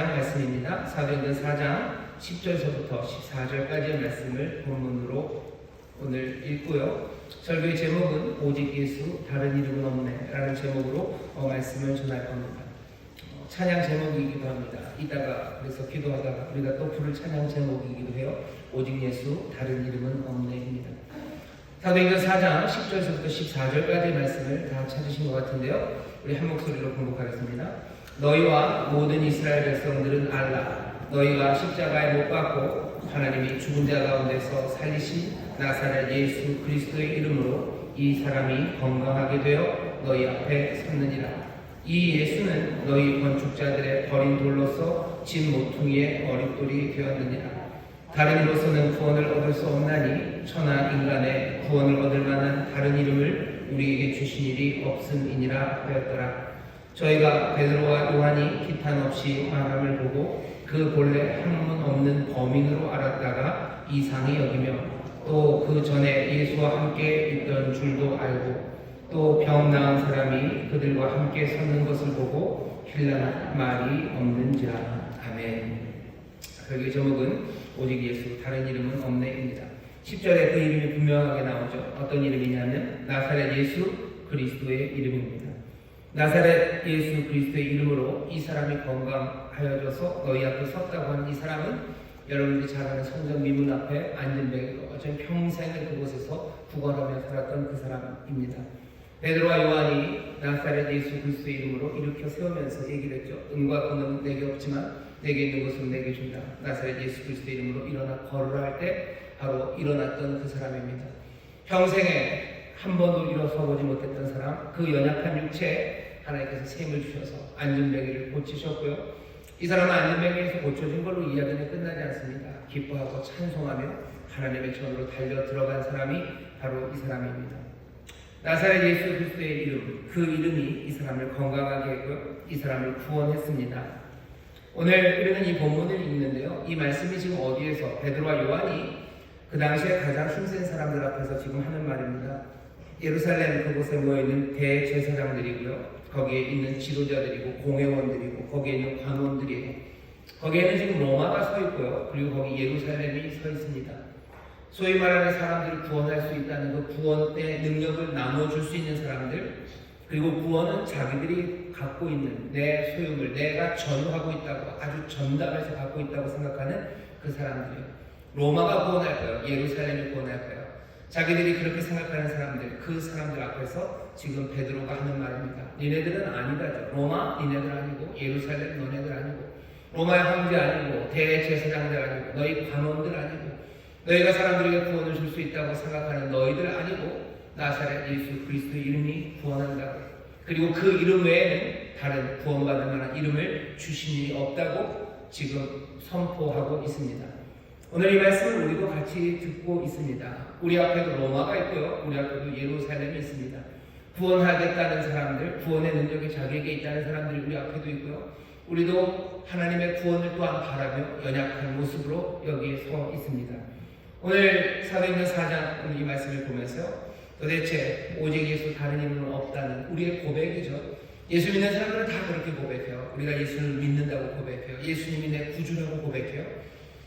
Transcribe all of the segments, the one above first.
말씀입니다. 사도행전 4장 10절서부터 14절까지의 말씀을 본문으로 오늘 읽고요. 설교의 제목은 오직 예수 다른 이름은 없네 라는 제목으로 말씀을 전할 겁니다. 찬양 제목이기도 합니다. 이따가 그래서 기도하다가 우리가 또 부를 찬양 제목이기도 해요. 오직 예수 다른 이름은 없네입니다. 사도행전 4장 10절서부터 14절까지의 말씀을 다 찾으신 것 같은데요. 우리 한 목소리로 공독하겠습니다. 너희와 모든 이스라엘 백성들은 알라. 너희가 십자가에 못 박고 하나님이 죽은 자 가운데서 살리신 나사렛 예수 그리스도의 이름으로 이 사람이 건강하게 되어 너희 앞에 섰느니라. 이 예수는 너희 건축자들의 버린 돌로서 진 모퉁이의 머릿돌이 되었느니라. 다른 이로서는 구원을 얻을 수 없나니 천하 인간의 구원을 얻을 만한 다른 이름을 우리에게 주신 일이 없음이니라 하였더라. 저희가 베드로와 요한이 기탄 없이 말함을 보고 그 본래 학문 없는 범인으로 알았다가 이상히 여기며 또 그 전에 예수와 함께 있던 줄도 알고 또 병 나은 사람이 그들과 함께 섰는 것을 보고 힐난 말이 없는지라. 아멘. 설교 제목은 오직 예수 다른 이름은 없네입니다. 10절에 그 이름이 분명하게 나오죠. 어떤 이름이냐면 나사렛 예수 그리스도의 이름입니다. 나사렛 예수 그리스도의 이름으로 이 사람이 건강하여져서 너희 앞에 섰다고 하는 이 사람은 여러분들이 잘 아는 성전 미문 앞에 앉은 뱅이로 어쩌면 평생을 그곳에서 구걸하며 살았던 그 사람입니다. 베드로와 요한이 나사렛 예수 그리스도의 이름으로 일으켜 세우면서 얘기를 했죠. 은과 금은 내게 없지만 내게 있는 것은 내게 준다. 나사렛 예수 그리스도의 이름으로 일어나 걸으라 할 때 바로 일어났던 그 사람입니다. 평생에 한 번도 일어서보지 못했던 사람, 그 연약한 육체에 하나님께서 셈을 주셔서 앉은뱅이를 고치셨고요. 이 사람은 앉은뱅이에서 고쳐진 걸로 이야기는 끝나지 않습니다. 기뻐하고 찬송하며 하나님의 전으로 달려 들어간 사람이 바로 이 사람입니다. 나사렛 예수 그리스도의 이름, 그 이름이 이 사람을 건강하게 했고요. 이 사람을 구원했습니다. 오늘 우리는 이 본문을 읽는데요. 이 말씀이 지금 어디에서 베드로와 요한이 그 당시에 가장 힘센 사람들 앞에서 지금 하는 말입니다. 예루살렘 그곳에 모여있는 대제사장들이고요. 거기에 있는 지도자들이고 공회원들이고 거기에 있는 관원들이에요. 거기에는 지금 로마가 서 있고요. 그리고 거기 예루살렘이 서 있습니다. 소위 말하는 사람들을 구원할 수 있다는 그 구원의 능력을 나눠줄 수 있는 사람들, 그리고 구원은 자기들이 갖고 있는 내 소유물, 내가 전유하고 있다고 아주 전담해서 갖고 있다고 생각하는 그 사람들이에요. 로마가 구원할 거예요. 예루살렘이 구원할 거예요. 자기들이 그렇게 생각하는 사람들, 그 사람들 앞에서 지금 베드로가 하는 말입니다. 니네들은 아니다죠. 로마 니네들 아니고 예루살렘 너네들 아니고 로마의 황제 아니고 대제사장들 아니고 너희 관원들 아니고 너희가 사람들에게 구원을 줄 수 있다고 생각하는 너희들 아니고 나사렛 예수 그리스도의 이름이 구원한다고, 그리고 그 이름 외에는 다른 구원받을 만한 이름을 주신 일이 없다고 지금 선포하고 있습니다. 오늘 이 말씀을 우리도 같이 듣고 있습니다. 우리 앞에도 로마가 있고요. 우리 앞에도 예루살렘이 있습니다. 구원하겠다는 사람들, 구원의 능력이 자기에게 있다는 사람들이 우리 앞에도 있고요. 우리도 하나님의 구원을 또한 바라며 연약한 모습으로 여기에 서 있습니다. 오늘 사도행전 4장 오늘 이 말씀을 보면서요. 도대체 오직 예수 다른 이름은 없다는 우리의 고백이죠. 예수 믿는 사람들은 다 그렇게 고백해요. 우리가 예수를 믿는다고 고백해요. 예수님이 내 구주라고 고백해요.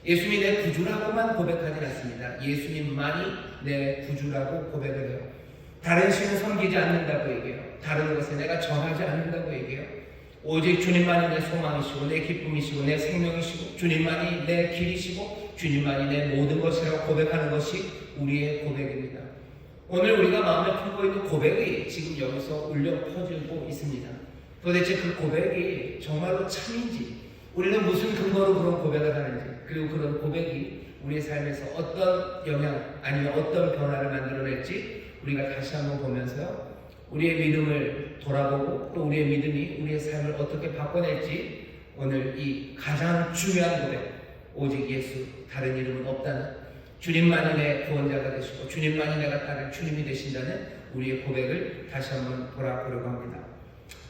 예수님이 내 구주라고만 고백하지 않습니다. 예수님만이 내 구주라고 고백을 해요. 다른 신을 섬기지 않는다고 얘기해요. 다른 것에 내가 정하지 않는다고 얘기해요. 오직 주님만이 내 소망이시고 내 기쁨이시고 내 생명이시고 주님만이 내 길이시고 주님만이 내 모든 것이라고 고백하는 것이 우리의 고백입니다. 오늘 우리가 마음에 품고 있는 고백이 지금 여기서 울려 퍼지고 있습니다. 도대체 그 고백이 정말로 참인지, 우리는 무슨 근거로 그런 고백을 하는지, 그리고 그런 고백이 우리의 삶에서 어떤 영향 아니면 어떤 변화를 만들어낼지 우리가 다시 한번 보면서요. 우리의 믿음을 돌아보고 또 우리의 믿음이 우리의 삶을 어떻게 바꿔낼지 오늘 이 가장 중요한 고백, 오직 예수 다른 이름은 없다는, 주님만이 내 구원자가 되시고 주님만이 내가 따를 주님이 되신다는 우리의 고백을 다시 한번 돌아보려고 합니다.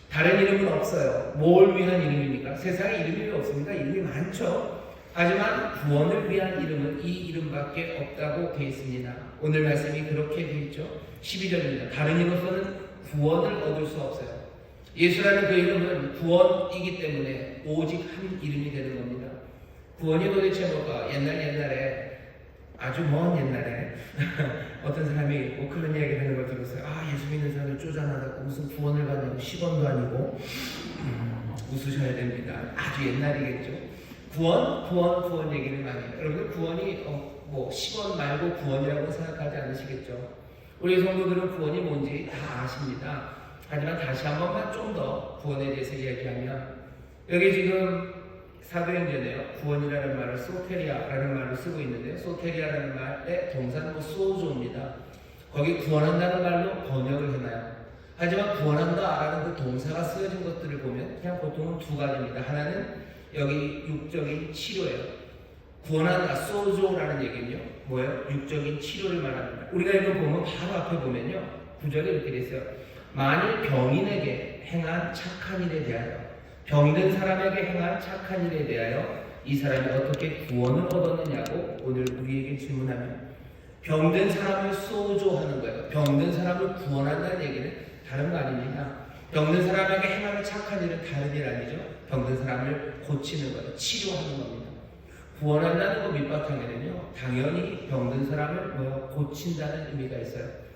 다른 이름은 없어요. 뭘 위한 이름입니까? 세상에 이름이 없습니다. 이름이 많죠. 하지만 구원을 위한 이름은 이 이름밖에 없다고 되어 있습니다. 오늘 말씀이 그렇게 되어 있죠. 12절입니다. 다른 이로서는 구원을 얻을 수 없어요. 예수라는 그 이름은 구원이기 때문에 오직 한 이름이 되는 겁니다. 구원이 도대체 뭘까? 옛날에 아주 먼 옛날에 어떤 사람이 뭐 그런 이야기를 하는 걸 들었어요. 예수 믿는 사람이 쪼잔하다고 무슨 구원을 받냐고 10원도 아니고 웃으셔야 됩니다. 아주 옛날이겠죠. 구원 얘기를 많이 해요. 여러분 구원이 뭐 10원 말고 구원이라고 생각하지 않으시겠죠. 우리 성도들은 구원이 뭔지 다 아십니다. 하지만 다시 한 번만 좀 더 구원에 대해서 이야기하면 여기 지금 사도행전에요. 구원이라는 말을 소테리아라는 말을 쓰고 있는데요. 소테리아라는 말의 동사는 소조입니다. 거기 구원한다는 말로 번역을 해놔요. 하지만 구원한다라는 그 동사가 쓰여진 것들을 보면 그냥 보통은 두 가지입니다. 하나는 여기 육적인 치료예요. 구원한다, 소조라는 얘기는요. 뭐예요? 육적인 치료를 말합니다. 우리가 이걸 보면 바로 앞에 보면요. 구절에 이렇게 돼 있어요. 만일 병인에게 행한 착한 일에 대하여 병든 사람에게 행한 착한 일에 대하여 이 사람이 어떻게 구원을 얻었느냐고 오늘 우리에게 질문하면 병든 사람을 소조하는 거예요. 병든 사람을 구원한다는 얘기는 다른 거 아닙니다. 병든 사람에게 행하는 착한 일은 다른 일 아니죠. 병든 사람을 고치는 거예요. 치료하는 겁니다. 구원한다는 거 밑바탕에는요. 당연히 병든 사람을 고친다는 의미가 있어요.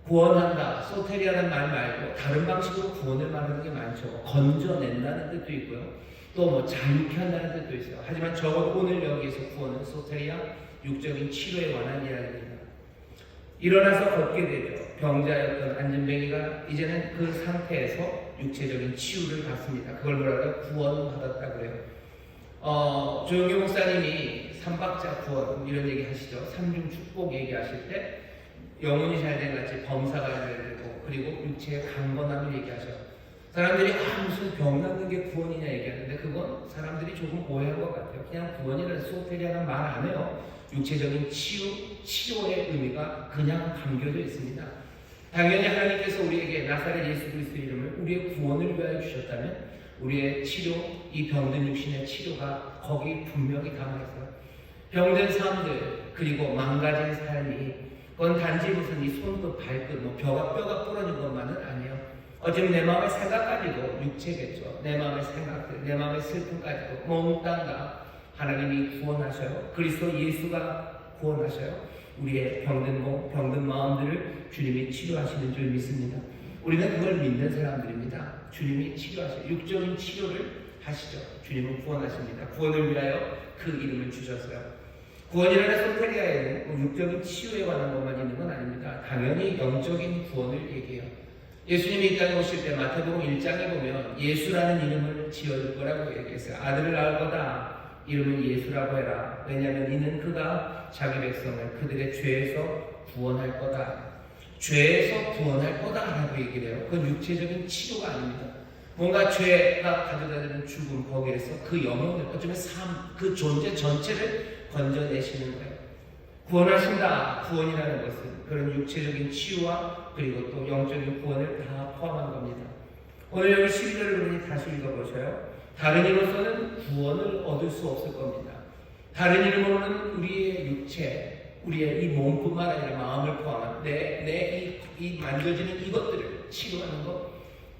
구원한다, 소테리아라는 말 말고 다른 방식으로 구원을 말하는 게 많죠. 건져낸다는 뜻도 있고요. 또 뭐 자유케 한다는 뜻도 있어요. 하지만 적어도 오늘 여기에서 구원은 소테리아, 육적인 치료에 관한 이야기입니다. 일어나서 걷게 되죠. 병자였던 안진뱅이가 이제는 그 상태에서 육체적인 치유를 받습니다. 그걸 뭐라고요? 구원받았다고 그래요. 조영규 목사님이 삼박자 구원 이런 얘기 하시죠. 삼중 축복 얘기하실 때 영혼이 잘 된 같이 범사가 잘 되고 그리고 육체의 강건함을 얘기하셔요. 사람들이 무슨 병 낫는 게 구원이냐 얘기하는데 그건 사람들이 조금 오해한 것 같아요. 그냥 구원이라는 소테리아는 말 안 해요. 육체적인 치료의 의미가 그냥 담겨져 있습니다. 당연히 하나님께서 우리에게 나사렛 예수 그리스도 이름을 우리의 구원을 위하여 주셨다면 우리의 치료, 이 병든 육신의 치료가 거기 분명히 담아있어요. 병든 삶들 그리고 망가진 삶이 그건 단지 무슨 이 손끝, 발끝, 뼈가 부러진 것만은 아니에요. 어쩌면 내 마음의 생각까지도 육체겠죠. 내 마음의 생각들, 내 마음의 슬픔까지도 몽땅 다 하나님이 구원하셔요. 그리스도 예수가 구원하셔요. 우리의 병든 몸, 병든 마음들을 주님이 치료하시는 줄 믿습니다. 우리는 그걸 믿는 사람들입니다. 주님이 치료하셔요. 육적인 치료를 하시죠. 주님은 구원하십니다. 구원을 위하여 그 이름을 주셨어요. 구원이라는 소테리아에는 육적인 치유에 관한 것만 있는 건 아닙니다. 당연히 영적인 구원을 얘기해요. 예수님이 이 땅에 오실 때 마태복음 1장에 보면 예수라는 이름을 지어줄 거라고 얘기했어요. 아들을 낳을 거다. 이름은 예수라고 해라. 왜냐하면 이는 그가 자기 백성을 그들의 죄에서 구원할 거다. 죄에서 구원할 거다라고 얘기를 해요. 그건 육체적인 치료가 아닙니다. 뭔가 죄가 가져다주는 죽음 거기에서 그 영혼을 어쩌면 그 존재 전체를 건져내시는 거예요. 구원하신다. 구원이라는 것은 그런 육체적인 치유와 그리고 또 영적인 구원을 다 포함한 겁니다. 오늘 여기 11절을 우리 다시 읽어보셔요. 다른 이로서는 구원을 얻을 수 없을 겁니다. 다른 이름으로는 우리의 육체, 우리의 이 몸뿐만 아니라 마음을 포함한 이 만져지는 이것들을 치료하는 것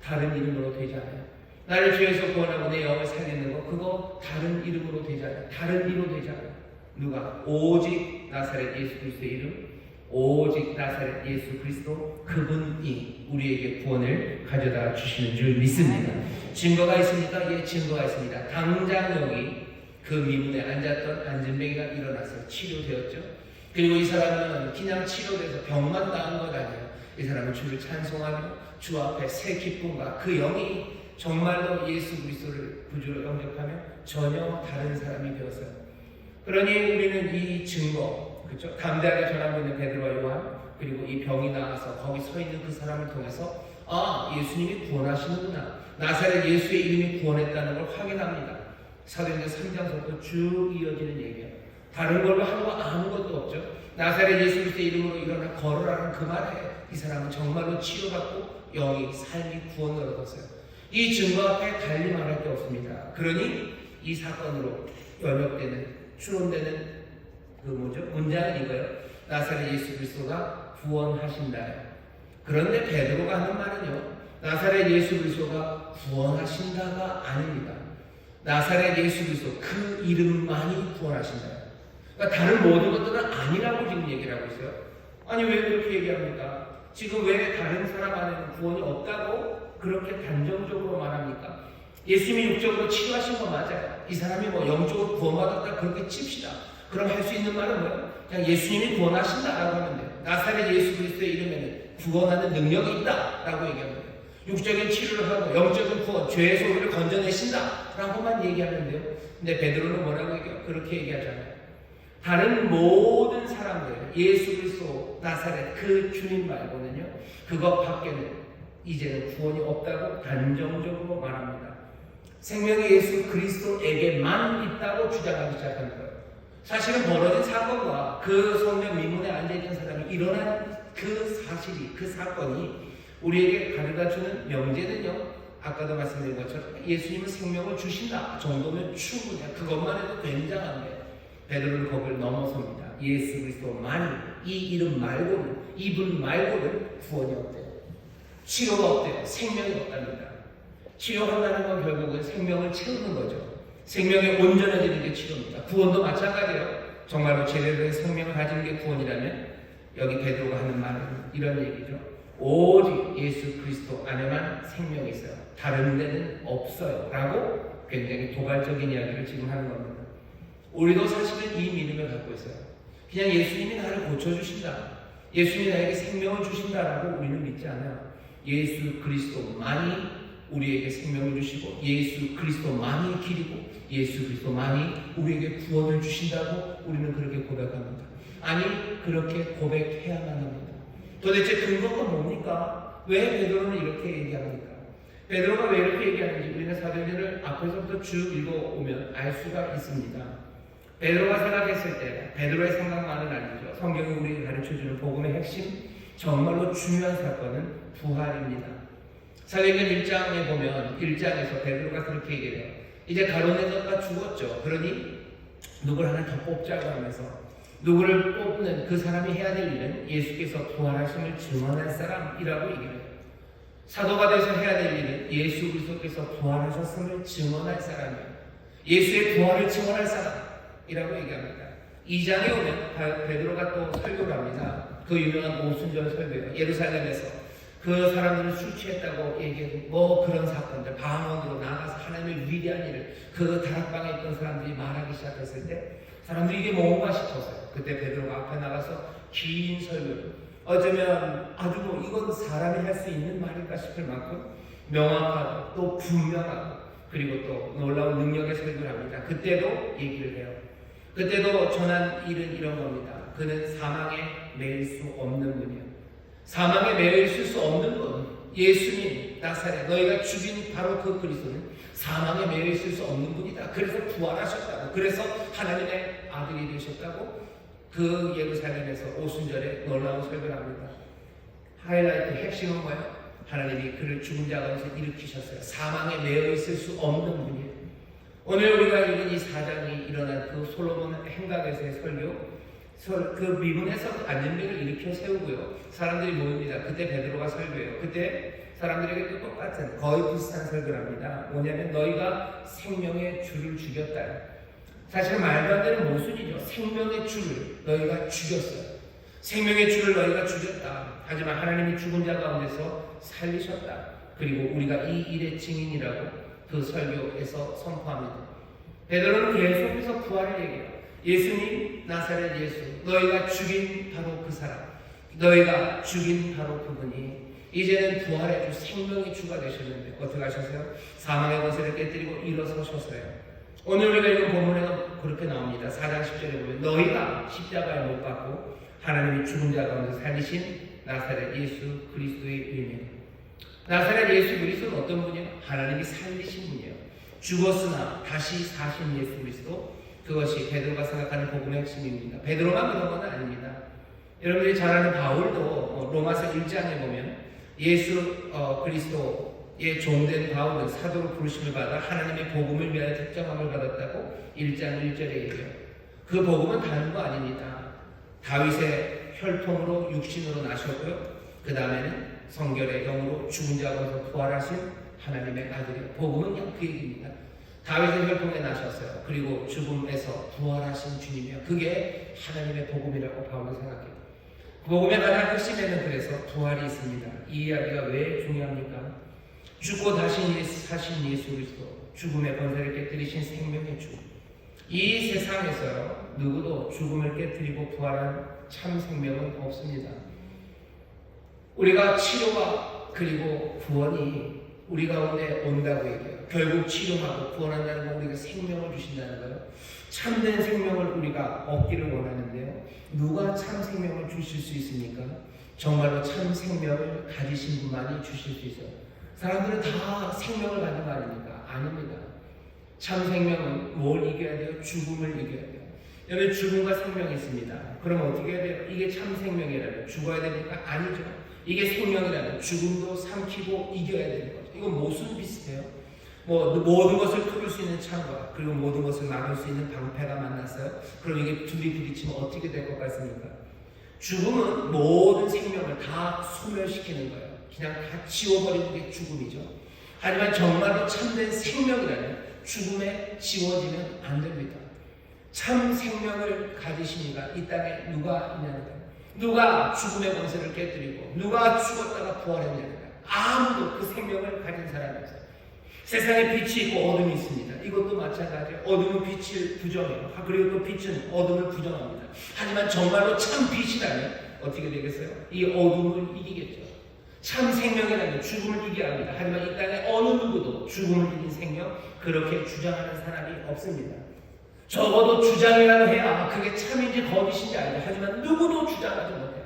다른 이름으로 되지 않아요. 나를 죄에서 구원하고 내 영을 살리는 것 그거 다른 이름으로 되지 않아요. 다른 이로 되지 않아요. 누가? 오직 나사렛 예수 그리스도의 이름, 오직 나사렛 예수 그리스도 그분이 우리에게 구원을 가져다 주시는 줄 믿습니다. 증거가 있습니까? 예, 증거가 있습니다. 당장 여기 그 미문에 앉았던 안진뱅이가 일어나서 치료되었죠. 그리고 이 사람은 그냥 치료돼서 병만 나은 것 아니에요. 이 사람은 주를 찬송하며 주 앞에 새 기쁨과 그 영이 정말로 예수 그리스도를 구주로 영접하며 전혀 다른 사람이 되었어요. 그러니 우리는 이 증거, 그렇죠? 담대하게 전하고 있는 베드로와 요한, 그리고 이 병이 나와서 거기 서 있는 그 사람을 통해서 예수님이 구원하시는구나. 나사렛 예수의 이름이 구원했다는 걸 확인합니다. 사도행전 3장부터 쭉 이어지는 얘기예요. 다른 걸로 하는 거 아무것도 없죠. 나사렛 예수 그리스도의 이름으로 일어나 걸으라는 그 말에 이 사람은 정말로 치료받고 영이 삶이 구원을 얻었어요. 이 증거 앞에 달리 말할 게 없습니다. 그러니 이 사건으로 연역되는 추론되는 문장은 이거예요. 나사렛 예수 그리스도가 구원하신다. 그런데 베드로가 하는 말은요. 나사렛 예수 그리스도가 구원하신다가 아닙니다. 나사렛 예수 그리스도 그 이름만이 구원하신다. 그러니까 다른 모든 것들은 아니라고 지금 얘기를 하고 있어요. 아니 왜 그렇게 얘기합니까? 지금 왜 다른 사람 안에는 구원이 없다고 그렇게 단정적으로 말합니까? 예수님이 육적으로 치료하신 거 맞아요. 이 사람이 뭐 영적으로 구원받았다 그렇게 칩시다. 그럼 할 수 있는 말은 뭐예요? 그냥 예수님이 구원하신다라고 하면 돼요. 나사렛 예수 그리스도의 이름에는 구원하는 능력이 있다라고 얘기하면 돼요. 육적인 치료를 하고 영적인 구원, 죄에서 우리를 건져내신다라고만 얘기하면 돼요. 근데 베드로는 뭐라고 얘기해요? 그렇게 얘기하잖아요. 다른 모든 사람들, 예수 그리스도 나사렛 그 주님 말고는요, 그것 밖에는 이제는 구원이 없다고 단정적으로 말합니다. 생명의 예수 그리스도에게만 있다고 주장하기 시작한 거예요. 사실은 벌어진 사건과 그 성령 미문에 앉아있는 사람이 일어난 그 사실이, 그 사건이 우리에게 가르쳐주는 명제는요, 아까도 말씀드린 것처럼 예수님은 생명을 주신다 정도면 충분해요. 그것만 해도 굉장한데 베드로는 거기를 넘어섭니다. 예수 그리스도만이, 이 이름 말고는, 이분 말고는 구원이 없대요. 치료가 없대요. 생명이 없답니다. 치료한다는 건 결국은 생명을 채우는 거죠. 생명이 온전해지는 게 치료입니다. 구원도 마찬가지예요. 정말로 제대로 생명을 가지는 게 구원이라면 여기 베드로가 하는 말은 이런 얘기죠. 오직 예수 그리스도 안에만 생명이 있어요. 다른 데는 없어요. 라고 굉장히 도발적인 이야기를 지금 하는 겁니다. 우리도 사실은 이 믿음을 갖고 있어요. 그냥 예수님이 나를 고쳐주신다, 예수님이 나에게 생명을 주신다라고 우리는 믿지 않아요. 예수 그리스도만이 우리에게 생명을 주시고 예수 그리스도만이 길이고 예수 그리스도만이 우리에게 구원을 주신다고 우리는 그렇게 고백합니다. 아니 그렇게 고백해야만 합니다. 도대체 근거가 뭡니까? 왜 베드로는 이렇게 얘기합니까? 베드로가 왜 이렇게 얘기하는지 우리는 사도행전을 앞에서부터 쭉 읽어오면 알 수가 있습니다. 베드로가 생각했을 때 베드로의 생각만은 아니죠. 성경이 우리에게 가르쳐주는 복음의 핵심, 정말로 중요한 사건은 부활입니다. 사도행전 1장에 보면 1장에서 베드로가 그렇게 얘기해요. 이제 가룟에서가 죽었죠. 그러니 누구를 하나 더 뽑자고 하면서 누구를 뽑는 그 사람이 해야 될 일은 예수께서 부활하심을 증언할 사람이라고 얘기해요. 사도가 돼서 해야 될 일은 예수 그리스도께서 부활하셨음을 증언할 사람이에요. 예수의 부활을 증언할 사람이라고 얘기합니다. 2장에 오면 베드로가 또 설교를 합니다. 그 유명한 오순절 설교예요. 예루살렘에서 그 사람들을 술 취했다고 얘기해도 뭐 그런 사건들, 방언으로 나가서 하나님의 위대한 일을 그 다락방에 있던 사람들이 말하기 시작했을 때 사람들이 이게 뭔가 싶었어요. 그때 베드로가 앞에 나가서 긴 설교를, 어쩌면 아주 뭐 이건 사람이 할 수 있는 말일까 싶을 만큼 명확하고 또 분명하고 그리고 또 놀라운 능력의 설교를 합니다. 그때도 얘기를 해요. 그때도 전한 일은 이런 겁니다. 그는 사망에 매일 수 없는 분이에요. 사망에 매여 있을 수 없는 분, 예수님 나사렛 너희가 죽인 바로 그 그리스도는 사망에 매여 있을 수 없는 분이다. 그래서 부활하셨다고, 그래서 하나님의 아들이 되셨다고 그 예루살렘에서 오순절에 놀라운 설교를 합니다. 하이라이트 핵심은 뭐예요? 하나님이 그를 죽은 자 가운데서 일으키셨어요. 사망에 매여 있을 수 없는 분이에요. 오늘 우리가 읽은 이 4장이 일어난 그 솔로몬 행각에서의 설교, 그 미문에서 안전병을 일으켜 세우고요. 사람들이 모입니다. 그때 베드로가 설교해요. 그때 사람들에게 똑같은 거의 비슷한 설교를 합니다. 뭐냐면 너희가 생명의 주를 죽였다. 사실 말도 안 되는 모순이죠. 생명의 주를 너희가 죽였어요. 생명의 주를 너희가 죽였다. 하지만 하나님이 죽은 자 가운데서 살리셨다. 그리고 우리가 이 일의 증인이라고 그 설교에서 선포합니다. 베드로는 계속해서 부활을 얘기해요. 예수님 나사렛 예수, 너희가 죽인 바로 그 사람, 너희가 죽인 바로 그분이 이제는 부활의 주, 생명의 주가 되셨는데 어떻게 하셨어요? 사망의 권세를 깨뜨리고 일어서셨어요. 오늘 우리가 읽은 본문에는 그렇게 나옵니다. 4장 10절에 보면 너희가 십자가에 못 박고 하나님이 죽은 자 가운데 살리신 나사렛 예수 그리스도의 의미예요. 나사렛 예수 그리스도는 어떤 분이에요? 하나님이 살리신 분이에요. 죽었으나 다시 사신 예수 그리스도, 그것이 베드로가 생각하는 복음의 핵심입니다. 베드로만 그런 건 아닙니다. 여러분들이 잘 아는 바울도 로마서 1장에 보면 예수 그리스도의 종된 바울은 사도로 부르심을 받아 하나님의 복음을 위하여 특정함을 받았다고 1장 1절에 얘기해요. 그 복음은 다른 거 아닙니다. 다윗의 혈통으로 육신으로 나셨고요. 그 다음에는 성결의 영으로 죽은 자 가운데서 부활하신 하나님의 아들이요. 복음은 그냥 그 얘기입니다. 다윗의 혈통에 나셨어요. 그리고 죽음에서 부활하신 주님이요. 그게 하나님의 복음이라고 바울은 생각해요. 복음의 가장 핵심에는 그래서 부활이 있습니다. 이 이야기가 왜 중요합니까? 죽고 다시 사신 예수 그리스도, 죽음의 권세를 깨뜨리신 생명의 주. 이 세상에서요, 누구도 죽음을 깨뜨리고 부활한 참 생명은 없습니다. 우리가 치료와 그리고 구원이 우리 가운데 온다고 얘기해요. 결국 치료하고 구원한다는 건 우리가 생명을 주신다는 거예요. 참된 생명을 우리가 얻기를 원하는데요. 누가 참 생명을 주실 수 있습니까? 정말로 참 생명을 가지신 분만이 주실 수 있어요. 사람들은 다 생명을 가진 거 아닙니까? 아닙니다. 참 생명은 뭘 이겨야 돼요? 죽음을 이겨야 돼요. 여러분, 죽음과 생명이 있습니다. 그럼 어떻게 해야 돼요? 이게 참 생명이라면 죽어야 됩니까? 아니죠. 이게 생명이라면 죽음도 삼키고 이겨야 되는 거죠. 이건 무슨 비슷해요? 모든 것을 뚫을 수 있는 창과 그리고 모든 것을 막을 수 있는 방패가 만났어요. 그럼 이게 둘이 부딪히면 어떻게 될 것 같습니까? 죽음은 모든 생명을 다 소멸시키는 거예요. 그냥 다 지워버리는 게 죽음이죠. 하지만 정말로 참된 생명이라면 죽음에 지워지면 안 됩니다. 참 생명을 가지신 이가 이 땅에 누가 있냐는 거예요. 누가 죽음의 권세를 깨뜨리고 누가 죽었다가 부활했냐는 거예요. 아무도 그 생명을 가진 사람이 없어요. 세상에 빛이 있고 어둠이 있습니다. 이것도 마찬가지예요. 어둠은 빛을 부정해요. 그리고 또 빛은 어둠을 부정합니다. 하지만 정말로 참 빛이라면 어떻게 되겠어요? 이 어둠을 이기겠죠. 참 생명이라면 죽음을 이겨야 합니다. 하지만 이 땅에 어느 누구도 죽음을 이긴 생명 그렇게 주장하는 사람이 없습니다. 적어도 주장이라도 해야 그게 참인지 거짓인지 알죠. 하지만 누구도 주장하지 못해요.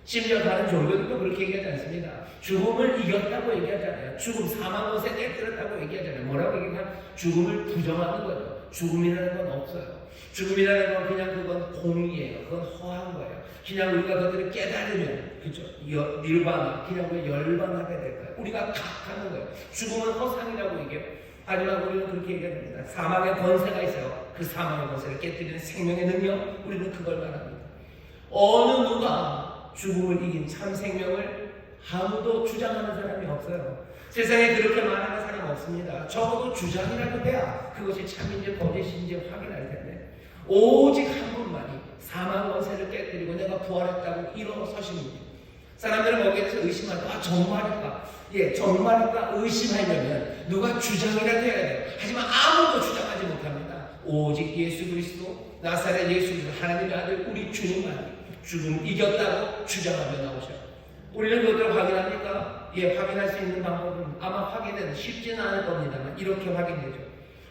심지어 다른 종교들도 그렇게 얘기하지 않습니다. 죽음을 이겼다고 얘기하잖아요. 죽음, 사망 것에 깨뜨렸다고 얘기하잖아요. 뭐라고 얘기하면 죽음을 부정하는 거죠. 죽음이라는 건 없어요. 죽음이라는 건 그냥 그건 공이에요. 그건 허한 거예요. 그냥 우리가 그것들을 깨달으면, 그죠? 닐바나, 그냥 우리가 열반하게 될 거예요. 우리가 각하는 거예요. 죽음은 허상이라고 얘기해요. 하지만 우리는 그렇게 얘기합니다. 사망의 권세가 있어요. 그 사망의 권세를 깨뜨리는 생명의 능력, 우리는 그걸 말합니다. 어느 누가 죽음을 이긴 참 생명을 아무도 주장하는 사람이 없어요. 세상에 그렇게 말하는 사람 없습니다. 적어도 주장이라도 해야 그것이 참인지 거짓인지 확인할 텐데 오직 한 분만이 사망 권세를 깨뜨리고 내가 부활했다고 일어서십니다. 사람들은 거기에 대해서 의심하고 정말일까? 예, 정말일까? 의심하려면 누가 주장이라도 해야 돼요. 하지만 아무도 주장하지 못합니다. 오직 예수 그리스도 나사렛 예수 그리스도 하나님의 아들 우리 주님만 죽음 이겼다고 주장하며 나오셔요. 우리는 그것들을 확인합니까? 예, 확인할 수 있는 방법은 아마 확인은 쉽지는 않을 겁니다만 이렇게 확인되죠.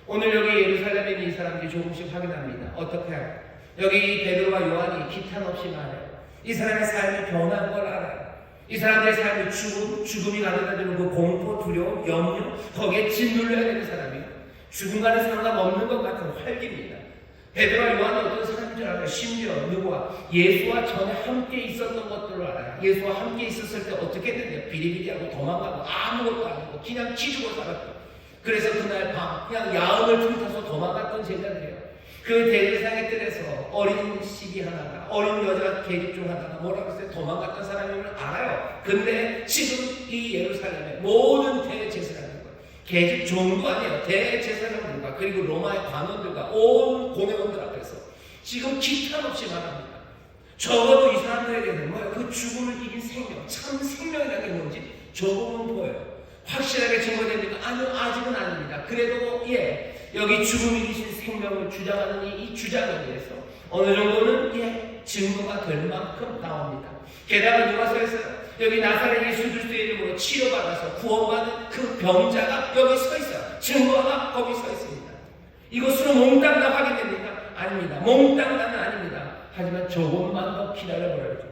오늘 여기 예루살렘에 있는 이 사람들이 조금씩 확인합니다. 어떻게 해요? 여기 베드로와 요한이 기탄 없이 말해요. 이 사람의 삶이 변한 걸 알아요. 이 사람들의 삶이 죽음이 가져다주는 그 공포, 두려움, 염려, 거기에 짓눌려야 되는 사람이에요. 죽음과는 상관없는 것 같은 활기입니다. 베드로와 요한이 어떤 사람인 줄 알아요. 심지어 누구와? 예수와 전에 함께 있었던 것들을 알아요. 예수와 함께 있었을 때 어떻게 됐냐? 비리비리하고 도망가고 아무것도 아니고 그냥 기죽어 살았고 그래서 그날 밤 그냥 야음을 불타서 도망갔던 제자들이에요. 그 대제사장의 뜰에서 어린 시비 하나가 어린 여자 계집 중 하나가 뭐라고 했어요? 도망갔던 사람임을 알아요. 근데 지금 이 예루살렘의 모든 대제사장들과 계집 종도 아니에요. 대제사장들과 그리고 로마의 관원들과 온 공회원들 앞에서 지금 기탄 없이 말합니다. 적어도 이 사람들에게는 뭐예요? 그 죽음을 이긴 생명, 참 생명이라는 게 뭔지 조금은 보여요. 확실하게 증거됩니까? 아니요, 아직은 아닙니다. 그래도 여기 죽음이 이기신 생명을 주장하는 이 주장에 대해서 어느 정도는 증거가 될 만큼 나옵니다. 게다가 누가 서 있어요? 여기 나사렛 예수 그리스도의 이름으로 치료받아서 구원받은 그 병자가 여기 서 있어요. 증거가 거기 서 있습니다. 이것으로 몽땅 다 확인됩니까? 아닙니다. 몽땅 다는 아닙니다. 하지만 조금만 더 기다려보려죠.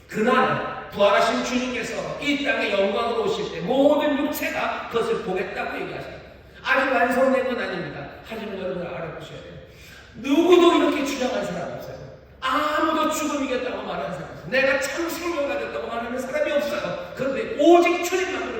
그날 부활하신 주님께서 이 땅에 영광으로 오실 때 모든 육체가 그것을 보겠다고 얘기하셔요. 아직 완성된 건 아닙니다. 하지만 여러분 알아보셔야 돼요. 누구도 이렇게 주장한 사람 없어요. 아무도 죽음이겠다고 말하는 사람 없어요. 내가 참 생명을 가졌다고 말하는 사람이 없어요. 그런데 오직 주님만